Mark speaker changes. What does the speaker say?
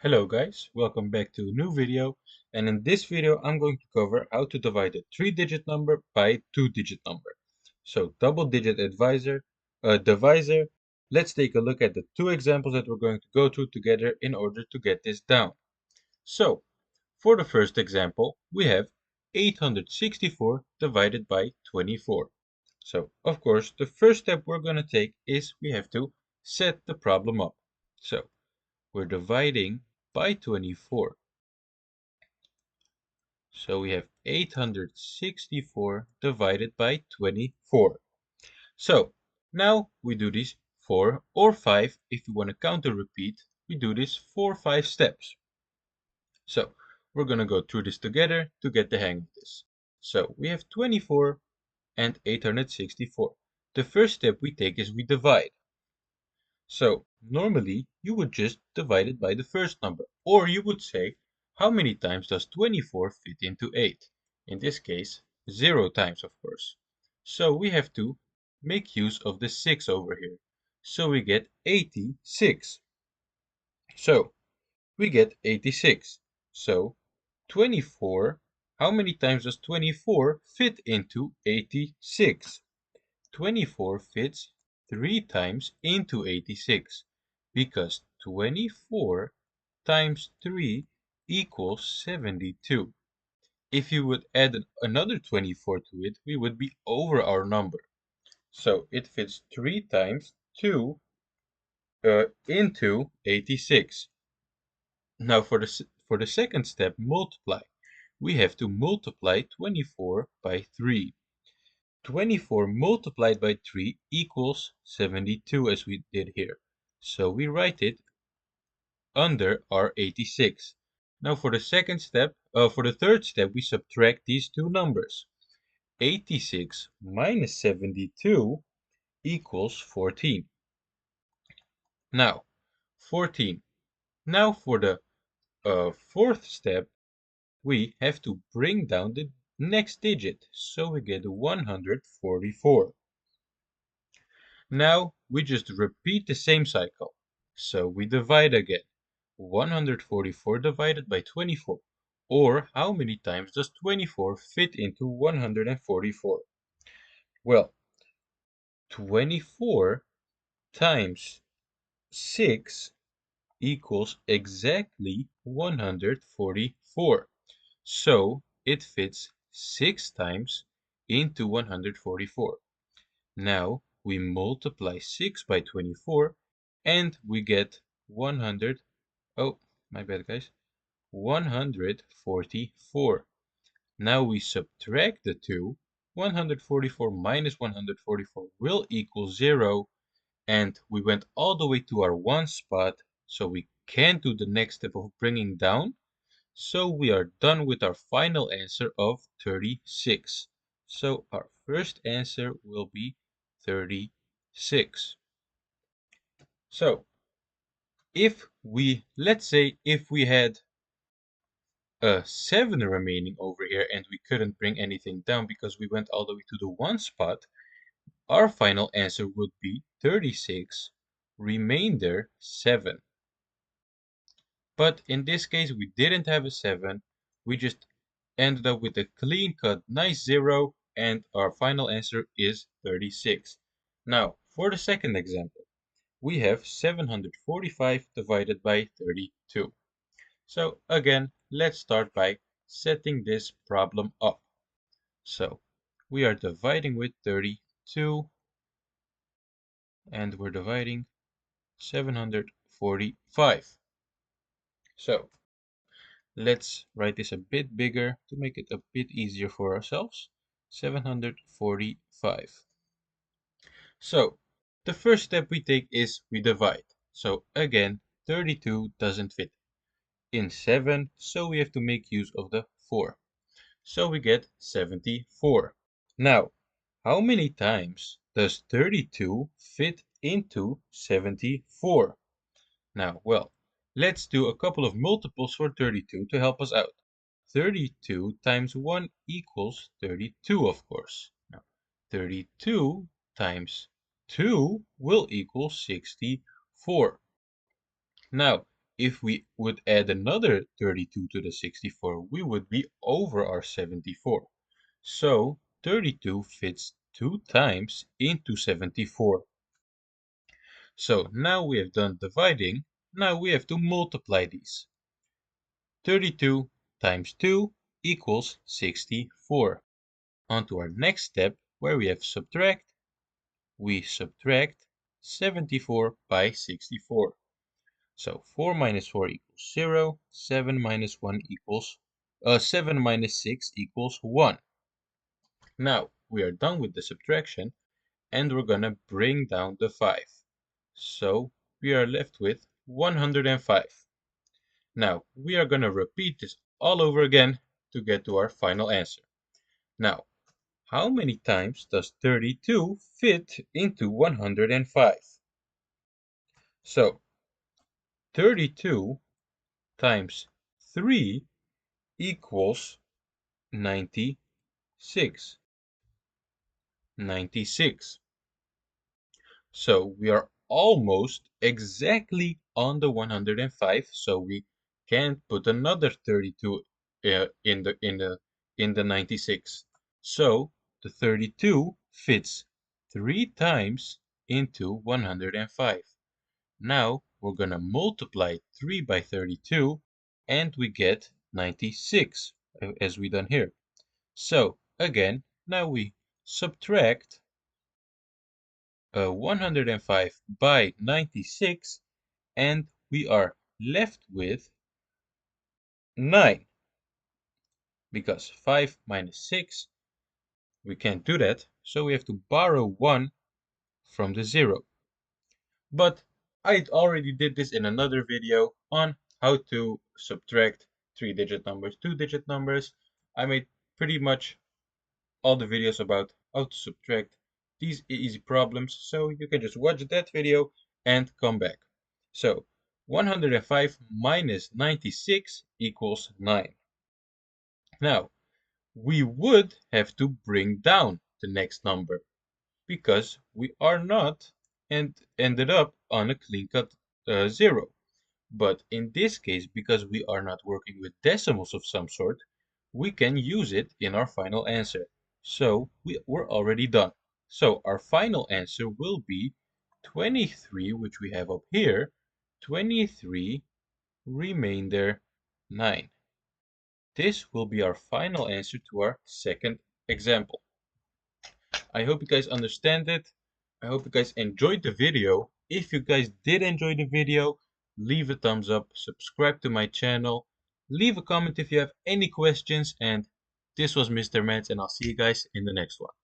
Speaker 1: Hello guys, welcome back to a new video, and in this video I'm going to cover how to divide a 3-digit number by a 2-digit number. So double-digit divisor, let's take a look at the two examples that we're going to go through together in order to get this down. So for the first example, we have 864 divided by 24. So of course the first step we're going to take is we have to set the problem up. So we're dividing by 24. So we have 864 divided by 24. So now we do this 4 or 5. If you want to counter repeat, we do this 4 or 5 steps. So we're going to go through this together to get the hang of this. So we have 24 and 864. The first step we take is we divide. So normally you would just divide it by the first number, or you would say, how many times does 24 fit into 8? In this case, 0 times, of course. So we have to make use of the 6 over here. So we get 86. So we get 86. So 24, how many times does 24 fit into 86? 24 fits 3 times into 86 because 24 times 3 equals 72. If you would add another 24 to it, we would be over our number. So it fits 3 times 2 into 86. Now for the second step, multiply. We have to multiply 24 by 3. 24 multiplied by 3 equals 72 as we did here. So we write it under our 86. Now for the third step, we subtract these two numbers. 86 minus 72 equals 14. Now, 14. Now for the fourth step, we have to bring down the next digit. So we get 144. Now we just repeat the same cycle. So we divide again. 144 divided by 24. Or how many times does 24 fit into 144? Well, 24 times 6 equals exactly 144. So it fits 6 times into 144. Now we multiply 6 by 24 and we get 100. Oh, my bad, guys. 144. Now we subtract the two. 144 minus 144 will equal 0. And we went all the way to our one spot, so we can't do the next step of bringing down. So we are done with our final answer of 36. So our first answer will be 36. So let's say if we had a 7 remaining over here and we couldn't bring anything down because we went all the way to the one spot, our final answer would be 36 remainder 7. But in this case, we didn't have a 7. We just ended up with a clean cut, nice 0, and our final answer is 36. Now, for the second example, we have 745 divided by 32. So again, let's start by setting this problem up. So we are dividing with 32 and we're dividing 745. So let's write this a bit bigger to make it a bit easier for ourselves. 745. So the first step we take is we divide. So again, 32 doesn't fit in 7, so we have to make use of the 4. So we get 74. Now, how many times does 32 fit into 74? Now, well, let's do a couple of multiples for 32 to help us out. 32 times 1 equals 32, of course. Now, 32 times 2 will equal 64. Now, if we would add another 32 to the 64, we would be over our 74. So 32 fits 2 times into 74. So now we have done dividing, now we have to multiply these. 32 times 2 equals 64. On to our next step, where we have subtract. We subtract 74 by 64. So 4 minus 4 equals 0, 7 minus 1 equals 7 minus 6 equals 1. Now we are done with the subtraction and we're gonna bring down the 5. So we are left with 105. Now we are gonna repeat this all over again to get to our final answer. Now, how many times does 32 fit into 105? So 32 times 3 equals 96. 96. So we are almost exactly on the 105, so we can't put another 32 in the 96. So the 32 fits 3 times into 105. Now we're going to multiply 3 by 32 and we get 96 as we done here. So again, now we subtract 105 by 96 and we are left with 9. Because 5 minus 6, we can't do that, so we have to borrow 1 from the 0. But I already did this in another video on how to subtract 3-digit numbers, 2-digit numbers. I made pretty much all the videos about how to subtract these easy problems, so you can just watch that video and come back. So 105 minus 96 equals 9. Now, we would have to bring down the next number because we are not and ended up on a clean cut 0. But in this case, because we are not working with decimals of some sort, we can use it in our final answer. So we're already done. So our final answer will be 23, which we have up here, 23 remainder 9. This will be our final answer to our second example. I hope you guys understand it. I hope you guys enjoyed the video. If you guys did enjoy the video, leave a thumbs up, subscribe to my channel, leave a comment if you have any questions, and this was Mr. Mathz, and I'll see you guys in the next one.